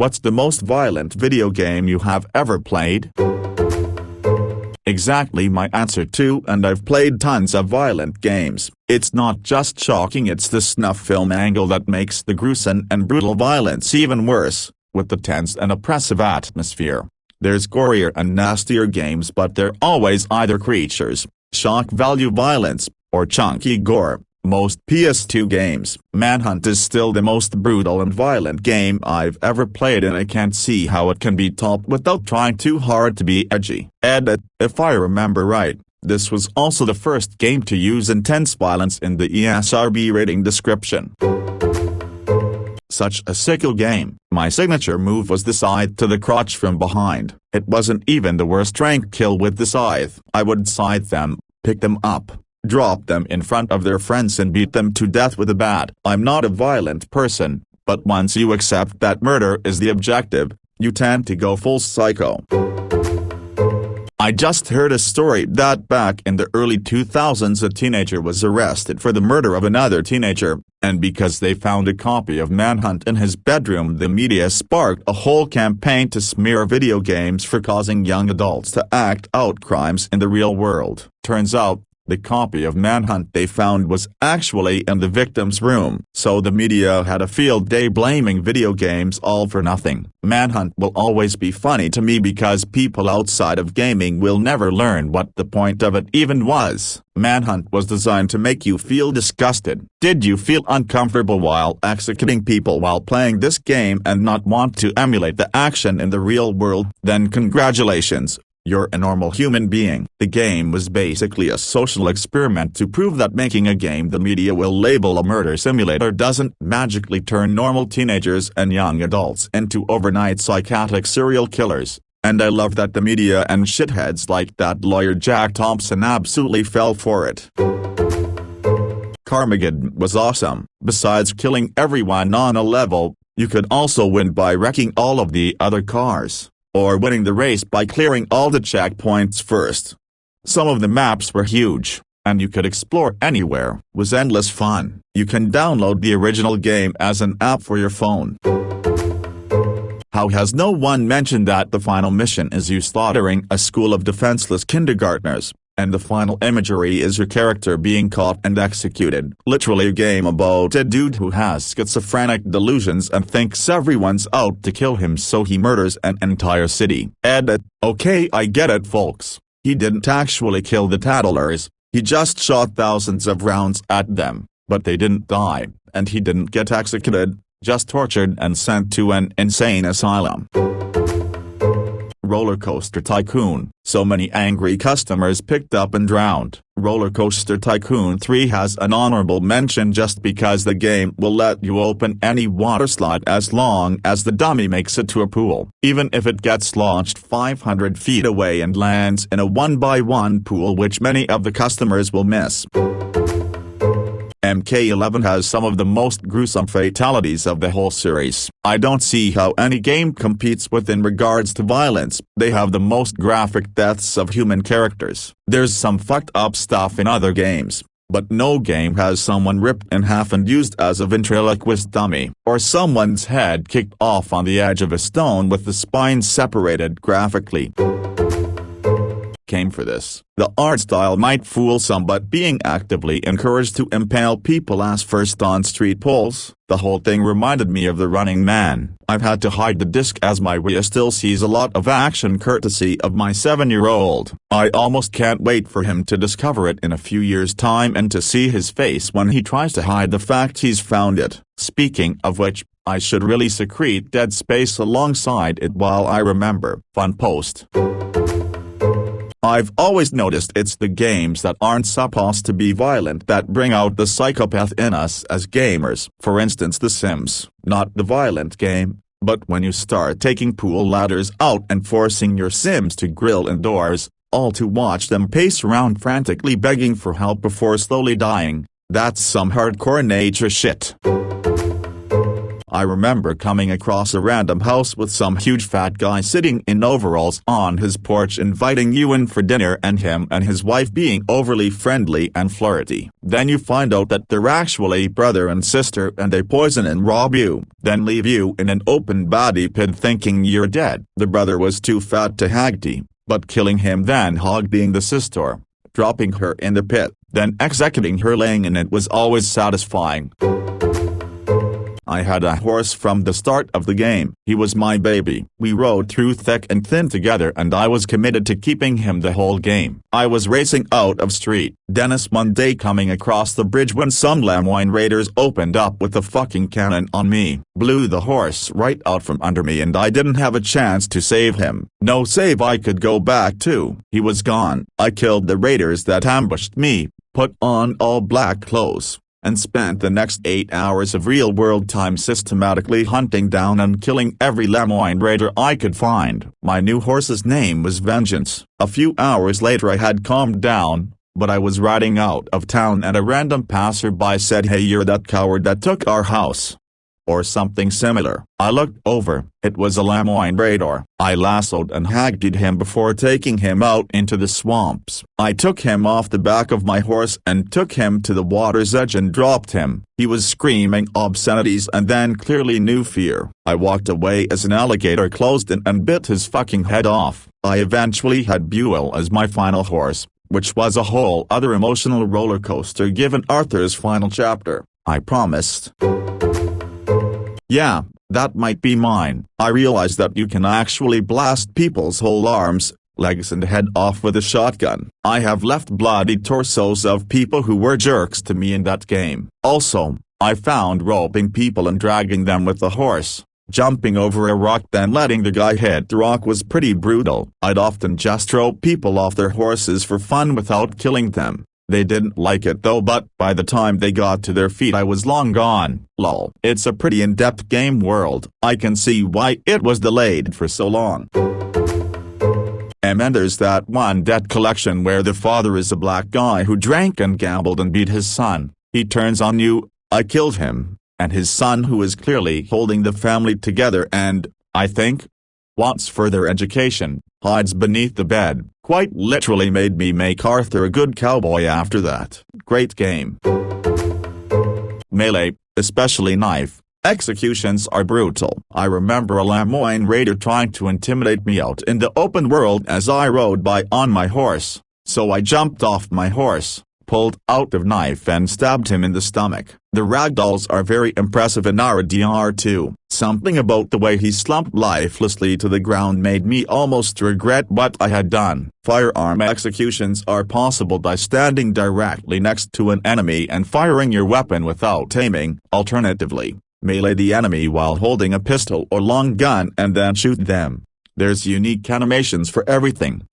What's the most violent video game you have ever played? Exactly my answer too, and I've played tons of violent games. It's not just shocking, it's the snuff film angle that makes the gruesome and brutal violence even worse, with the tense and oppressive atmosphere. There's gorier and nastier games, but they're always either creatures, shock value violence, or chunky gore. Most PS2 games, Manhunt is still the most brutal and violent game I've ever played, and I can't see how it can be topped without trying too hard to be edgy. If I remember right, this was also the first game to use intense violence in the ESRB rating description. Such a sickle game. My signature move was the scythe to the crotch from behind. It wasn't even the worst rank kill with the scythe. I would scythe them, pick them up, drop them in front of their friends and beat them to death with a bat. I'm not a violent person, but once you accept that murder is the objective, you tend to go full psycho. I just heard a story that back in the early 2000s a teenager was arrested for the murder of another teenager, and because they found a copy of Manhunt in his bedroom, the media sparked a whole campaign to smear video games for causing young adults to act out crimes in the real world. Turns out, the copy of Manhunt they found was actually in the victim's room, so the media had a field day blaming video games all for nothing. Manhunt will always be funny to me because people outside of gaming will never learn what the point of it even was. Manhunt was designed to make you feel disgusted. Did you feel uncomfortable while executing people while playing this game and not want to emulate the action in the real world? Then congratulations. You're a normal human being. The game was basically a social experiment to prove that making a game the media will label a murder simulator doesn't magically turn normal teenagers and young adults into overnight psychotic serial killers. And I love that the media and shitheads like that lawyer Jack Thompson absolutely fell for it. Carmageddon was awesome. Besides killing everyone on a level, you could also win by wrecking all of the other cars, or winning the race by clearing all the checkpoints first. Some of the maps were huge, and you could explore anywhere. It was endless fun. You can download the original game as an app for your phone. How has no one mentioned that the final mission is you slaughtering a school of defenseless kindergartners, and the final imagery is your character being caught and executed? Literally a game about a dude who has schizophrenic delusions and thinks everyone's out to kill him, so he murders an entire city. Okay, I get it, folks. He didn't actually kill the tattlers, he just shot thousands of rounds at them, but they didn't die, and he didn't get executed, just tortured and sent to an insane asylum. Roller Coaster Tycoon. So many angry customers picked up and drowned. Roller Coaster Tycoon 3 has an honorable mention just because the game will let you open any water slide as long as the dummy makes it to a pool, even if it gets launched 500 feet away and lands in a 1x1 pool, which many of the customers will miss. MK11 has some of the most gruesome fatalities of the whole series. I don't see how any game competes with in regards to violence. They have the most graphic deaths of human characters. There's some fucked up stuff in other games, but no game has someone ripped in half and used as a ventriloquist dummy, or someone's head kicked off on the edge of a stone with the spine separated graphically. Came for this. The art style might fool some, but being actively encouraged to impale people ass first on street poles, the whole thing reminded me of The Running Man. I've had to hide the disc as my Wii still sees a lot of action courtesy of my 7-year-old. I almost can't wait for him to discover it in a few years' time and to see his face when he tries to hide the fact he's found it. Speaking of which, I should really secrete Dead Space alongside it while I remember. Fun post. I've always noticed it's the games that aren't supposed to be violent that bring out the psychopath in us as gamers. For instance, The Sims, not the violent game, but when you start taking pool ladders out and forcing your Sims to grill indoors, all to watch them pace around frantically begging for help before slowly dying, that's some hardcore nature shit. I remember coming across a random house with some huge fat guy sitting in overalls on his porch inviting you in for dinner and him and his wife being overly friendly and flirty. Then you find out that they're actually brother and sister and they poison and rob you, then leave you in an open body pit thinking you're dead. The brother was too fat to hagty, but killing him then hogging the sister, dropping her in the pit, then executing her laying in it was always satisfying. I had a horse from the start of the game. He was my baby. We rode through thick and thin together and I was committed to keeping him the whole game. I was racing out of street Dennis one day coming across the bridge when some Lamwine raiders opened up with a fucking cannon on me, blew the horse right out from under me and I didn't have a chance to save him. No save I could go back to. He was gone. I killed the raiders that ambushed me, put on all black clothes, and spent the next 8 hours of real-world time systematically hunting down and killing every Lamwine raider I could find. My new horse's name was Vengeance. A few hours later I had calmed down, but I was riding out of town and a random passerby said, "Hey, you're that coward that took our house," or something similar. I looked over. It was a Lamwine raider. I lassoed and hagged him before taking him out into the swamps. I took him off the back of my horse and took him to the water's edge and dropped him. He was screaming obscenities and then clearly knew fear. I walked away as an alligator closed in and bit his fucking head off. I eventually had Buell as my final horse, which was a whole other emotional roller coaster given Arthur's final chapter. I promised. Yeah, that might be mine. I realized that you can actually blast people's whole arms, legs and head off with a shotgun. I have left bloody torsos of people who were jerks to me in that game. Also, I found roping people and dragging them with the horse, jumping over a rock then letting the guy hit the rock was pretty brutal. I'd often just rope people off their horses for fun without killing them. They didn't like it though, but by the time they got to their feet I was long gone. Lol. It's a pretty in-depth game world. I can see why it was delayed for so long. And then there's that one debt collection where the father is a black guy who drank and gambled and beat his son. He turns on you, I killed him, and his son who is clearly holding the family together and, I think, wants further education, hides beneath the bed. Quite literally made me make Arthur a good cowboy after that. Great game. Melee, especially knife, executions are brutal. I remember a Lamwine raider trying to intimidate me out in the open world as I rode by on my horse, so I jumped off my horse, pulled out a knife and stabbed him in the stomach. The ragdolls are very impressive in RDR 2. Something about the way he slumped lifelessly to the ground made me almost regret what I had done. Firearm executions are possible by standing directly next to an enemy and firing your weapon without aiming. Alternatively, melee the enemy while holding a pistol or long gun and then shoot them. There's unique animations for everything.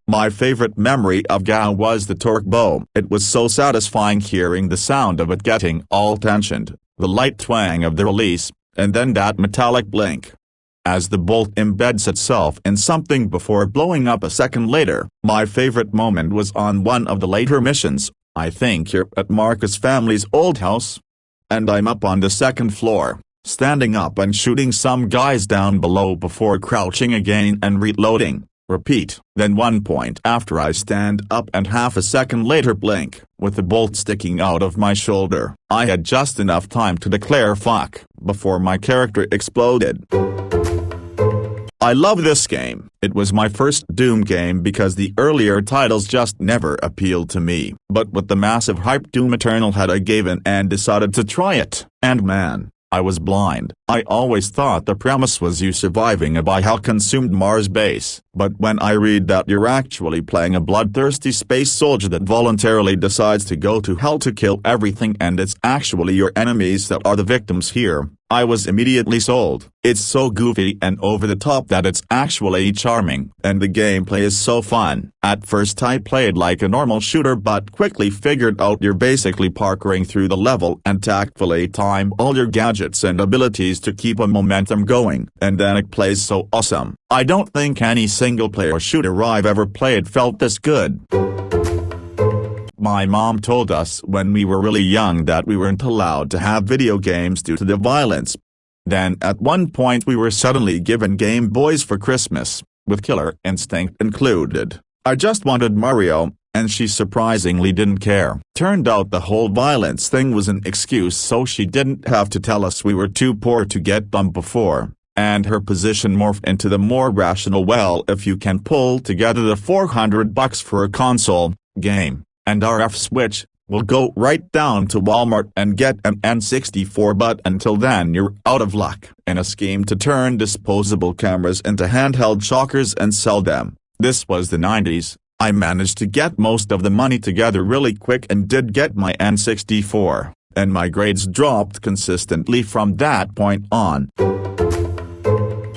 My favorite memory of GAO was the torque bow. It was so satisfying hearing the sound of it getting all tensioned, the light twang of the release, and then that metallic blink as the bolt embeds itself in something before blowing up a second later. My favorite moment was on one of the later missions, I think here at Marcus' family's old house. And I'm up on the second floor, standing up and shooting some guys down below before crouching again and reloading. Repeat. Then one point after I stand up and half a second later blink, with the bolt sticking out of my shoulder. I had just enough time to declare fuck, before my character exploded. I love this game. It was my first Doom game because the earlier titles just never appealed to me. But with the massive hype Doom Eternal had, I gave in and decided to try it. And man, I was blind. I always thought the premise was you surviving a bioconsumed Mars base, but when I read that you're actually playing a bloodthirsty space soldier that voluntarily decides to go to hell to kill everything and it's actually your enemies that are the victims here, I was immediately sold. It's so goofy and over the top that it's actually charming, and the gameplay is so fun. At first I played like a normal shooter but quickly figured out you're basically parkouring through the level and tactfully time all your gadgets and abilities to keep a momentum going, and then it plays so awesome. I don't think any single-player shooter I've ever played felt this good. My mom told us when we were really young that we weren't allowed to have video games due to the violence. Then at one point we were suddenly given Game Boys for Christmas, with Killer Instinct included. I just wanted Mario, and she surprisingly didn't care. Turned out the whole violence thing was an excuse so she didn't have to tell us we were too poor to get them before. And her position morphed into the more rational, well, if you can pull together the $400 for a console, game, and RF switch, we'll go right down to Walmart and get an N64, but until then you're out of luck. In a scheme to turn disposable cameras into handheld shockers and sell them. This was the 90s, I managed to get most of the money together really quick and did get my N64, and my grades dropped consistently from that point on.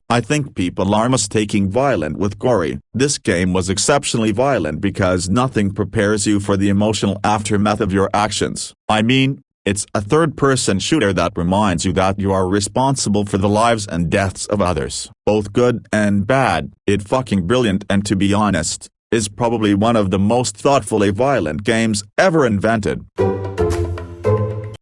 I think people are mistaking violent with gory. This game was exceptionally violent because nothing prepares you for the emotional aftermath of your actions. I mean, it's a third-person shooter that reminds you that you are responsible for the lives and deaths of others, both good and bad. It's fucking brilliant, and to be honest, is probably one of the most thoughtfully violent games ever invented.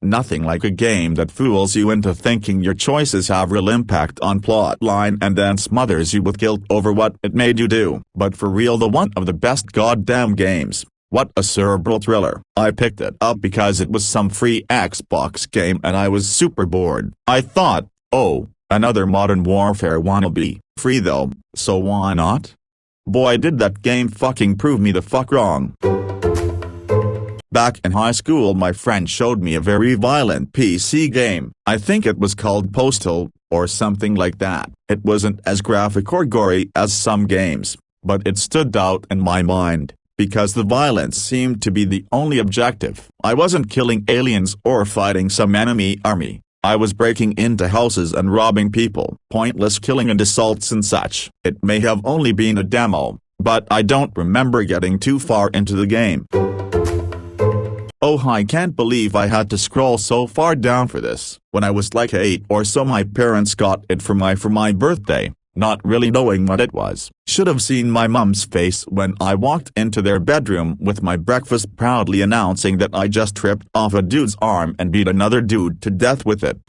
Nothing like a game that fools you into thinking your choices have real impact on plotline and then smothers you with guilt over what it made you do. But for real, one of the best goddamn games. What a cerebral thriller. I picked it up because it was some free Xbox game and I was super bored. I thought, oh, another Modern Warfare wannabe. Free though, so why not? Boy, did that game fucking prove me the fuck wrong. Back in high school, my friend showed me a very violent PC game. I think it was called Postal, or something like that. It wasn't as graphic or gory as some games, but it stood out in my mind, because the violence seemed to be the only objective. I wasn't killing aliens or fighting some enemy army. I was breaking into houses and robbing people. Pointless killing and assaults and such. It may have only been a demo, but I don't remember getting too far into the game. Oh, I can't believe I had to scroll so far down for this. When I was like 8 or so, my parents got it for my birthday, not really knowing what it was. Should have seen my mom's face when I walked into their bedroom with my breakfast, proudly announcing that I just tripped off a dude's arm and beat another dude to death with it.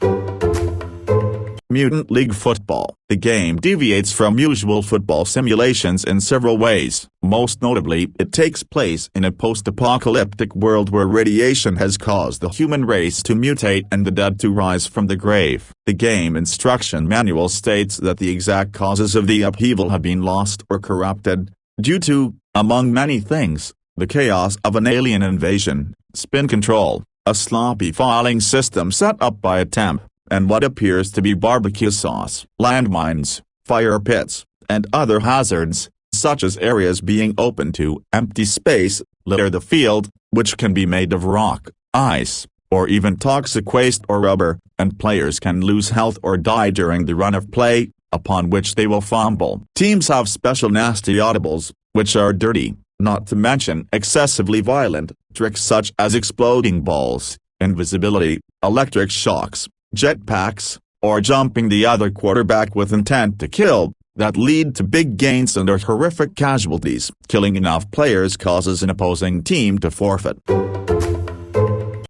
Mutant League Football. The game deviates from usual football simulations in several ways. Most notably, it takes place in a post-apocalyptic world where radiation has caused the human race to mutate and the dead to rise from the grave. The game instruction manual states that the exact causes of the upheaval have been lost or corrupted, due to, among many things, the chaos of an alien invasion, spin control, a sloppy filing system set up by a temp, and what appears to be barbecue sauce, landmines, fire pits, and other hazards, such as areas being open to empty space, litter the field, which can be made of rock, ice, or even toxic waste or rubber, and players can lose health or die during the run of play, upon which they will fumble. Teams have special nasty audibles, which are dirty, not to mention excessively violent, tricks such as exploding balls, invisibility, electric shocks, jetpacks, or jumping the other quarterback with intent to kill, that lead to big gains and or horrific casualties. Killing enough players causes an opposing team to forfeit.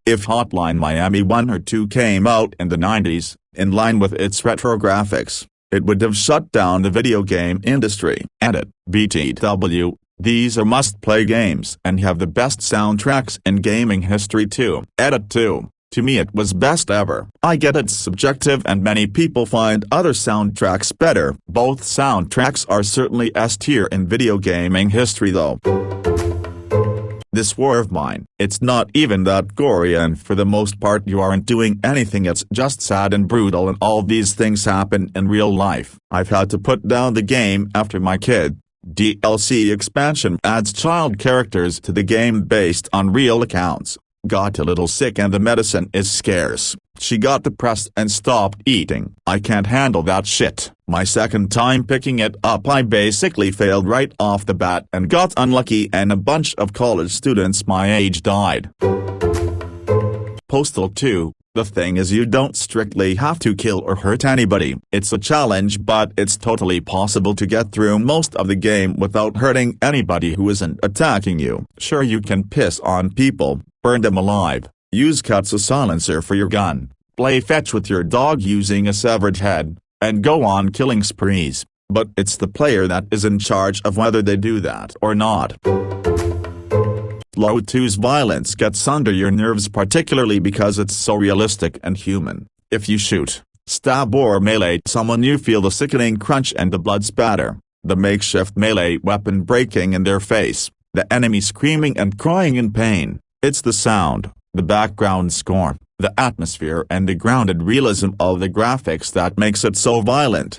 If Hotline Miami 1 or 2 came out in the 90s, in line with its retro graphics, it would have shut down the video game industry. Edit, BTW, these are must-play games and have the best soundtracks in gaming history too. Edit 2. To me it was best ever. I get it's subjective and many people find other soundtracks better. Both soundtracks are certainly S tier in video gaming history though. This war of mine, it's not even that gory and for the most part you aren't doing anything, it's just sad and brutal and all these things happen in real life. I've had to put down the game after my kid. DLC expansion adds child characters to the game based on real accounts. Got a little sick and the medicine is scarce. She got depressed and stopped eating. I can't handle that shit. My second time picking it up I basically failed right off the bat and got unlucky and a bunch of college students my age died. Postal 2, The thing is, you don't strictly have to kill or hurt anybody. It's a challenge, but it's totally possible to get through most of the game without hurting anybody who isn't attacking you. Sure, you can piss on people, burn them alive, use Katsu silencer for your gun, play fetch with your dog using a severed head, and go on killing sprees, but it's the player that is in charge of whether they do that or not. Flow 2's violence gets under your nerves, particularly because it's so realistic and human. If you shoot, stab or melee someone, you feel the sickening crunch and the blood spatter, the makeshift melee weapon breaking in their face, the enemy screaming and crying in pain. It's the sound, the background score, the atmosphere and the grounded realism of the graphics that makes it so violent.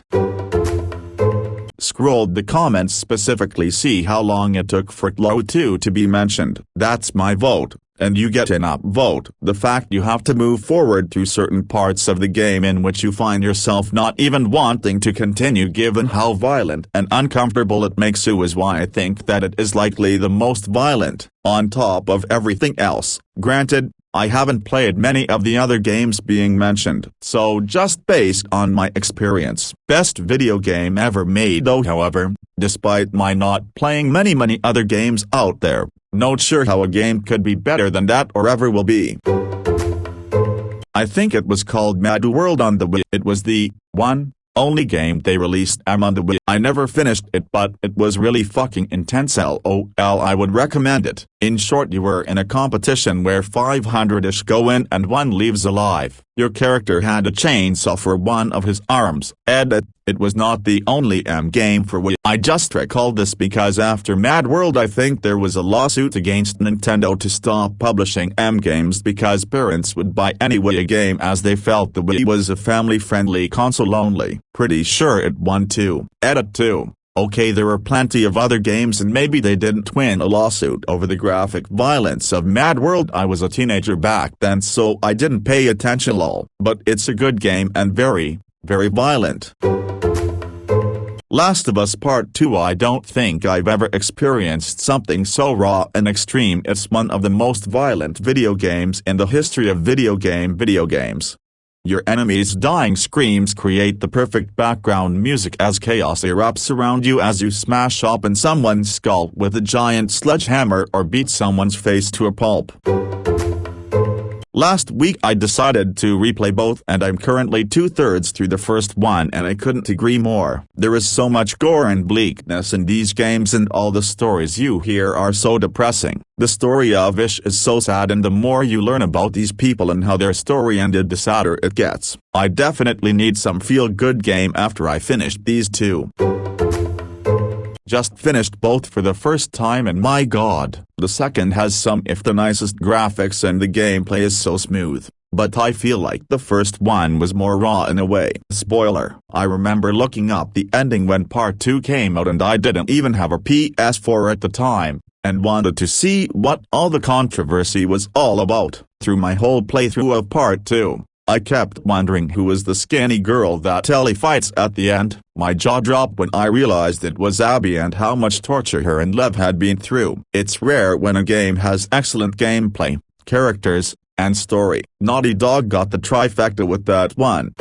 Scrolled the comments specifically, see how long it took for Flow 2 to be mentioned. That's my vote, and you get an upvote. The fact you have to move forward through certain parts of the game in which you find yourself not even wanting to continue given how violent and uncomfortable it makes you is why I think that it is likely the most violent, on top of everything else. Granted, I haven't played many of the other games being mentioned, so just based on my experience. Best video game ever made though, however, despite my not playing many other games out there, not sure how a game could be better than that or ever will be. I think it was called Mad World on the Wii. It was the only game they released on the Wii. I never finished it, but it was really fucking intense. LOL, I would recommend it. In short, you were in a competition where 500-ish go in and one leaves alive. Your character had a chainsaw for one of his arms. Edit. It was not the only game for Wii. I just recall this because after Mad World I think there was a lawsuit against Nintendo to stop publishing games because parents would buy any Wii game as they felt the Wii was a family-friendly console only. Pretty sure it won too. Edit 2. Okay, there were plenty of other games and maybe they didn't win a lawsuit over the graphic violence of Mad World. I was a teenager back then so I didn't pay attention lol. But it's a good game and very violent. Last of Us Part 2. I don't think I've ever experienced something so raw and extreme. It's one of the most violent video games in the history of video games. Your enemies' dying screams create the perfect background music as chaos erupts around you as you smash open someone's skull with a giant sledgehammer or beat someone's face to a pulp. Last week I decided to replay both and I'm currently 2/3 through the first one and I couldn't agree more. There is so much gore and bleakness in these games and all the stories you hear are so depressing. The story of Ish is so sad and the more you learn about these people and how their story ended the sadder it gets. I definitely need some feel-good game after I finished these two. Just finished both for the first time and my god, the second has some if the nicest graphics and the gameplay is so smooth, but I feel like the first one was more raw in a way. Spoiler, I remember looking up the ending when part 2 came out and I didn't even have a PS4 at the time, and wanted to see what all the controversy was all about. Through my whole playthrough of part 2. I kept wondering who was the skinny girl that Ellie fights at the end. My jaw dropped when I realized it was Abby and how much torture her and Lev had been through. It's rare when a game has excellent gameplay, characters, and story. Naughty Dog got the trifecta with that one.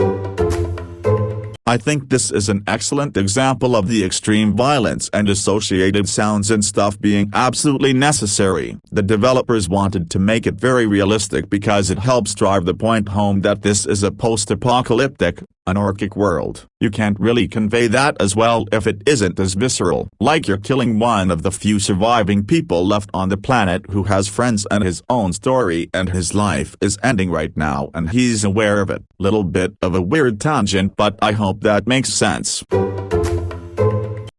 I think this is an excellent example of the extreme violence and associated sounds and stuff being absolutely necessary. The developers wanted to make it very realistic because it helps drive the point home that this is a post-apocalyptic, anarchic world. You can't really convey that as well if it isn't as visceral. Like you're killing one of the few surviving people left on the planet who has friends and his own story and his life is ending right now and he's aware of it. Little bit of a weird tangent but I hope that makes sense.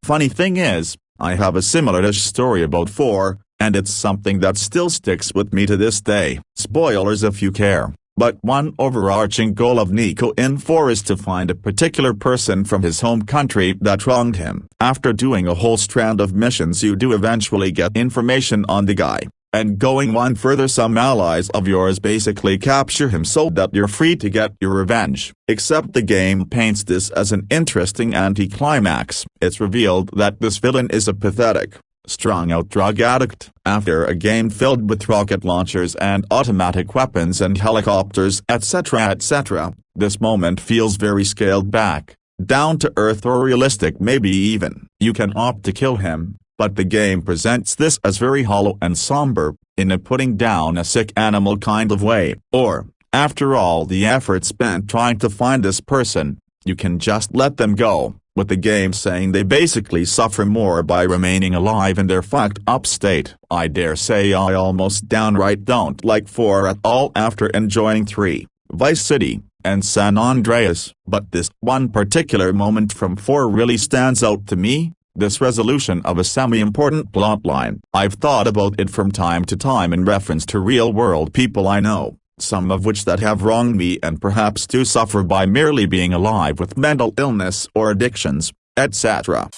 Funny thing is, I have a similar-ish story about 4, and it's something that still sticks with me to this day. Spoilers if you care. But one overarching goal of Nico in 4 is to find a particular person from his home country that wronged him. After doing a whole strand of missions you do eventually get information on the guy. And going one further, some allies of yours basically capture him so that you're free to get your revenge. Except the game paints this as an interesting anticlimax. It's revealed that this villain is a pathetic, strung-out drug addict. After a game filled with rocket launchers and automatic weapons and helicopters etc., this moment feels very scaled back, down to earth or realistic maybe even. You can opt to kill him, but the game presents this as very hollow and somber, in a putting down a sick animal kind of way. Or, after all the effort spent trying to find this person, you can just let them go, with the game saying they basically suffer more by remaining alive in their fucked up state. I dare say I almost downright don't like 4 at all after enjoying 3, Vice City, and San Andreas, but this one particular moment from 4 really stands out to me, this resolution of a semi-important plotline. I've thought about it from time to time in reference to real-world people I know, some of which that have wronged me and perhaps do suffer by merely being alive with mental illness or addictions, etc.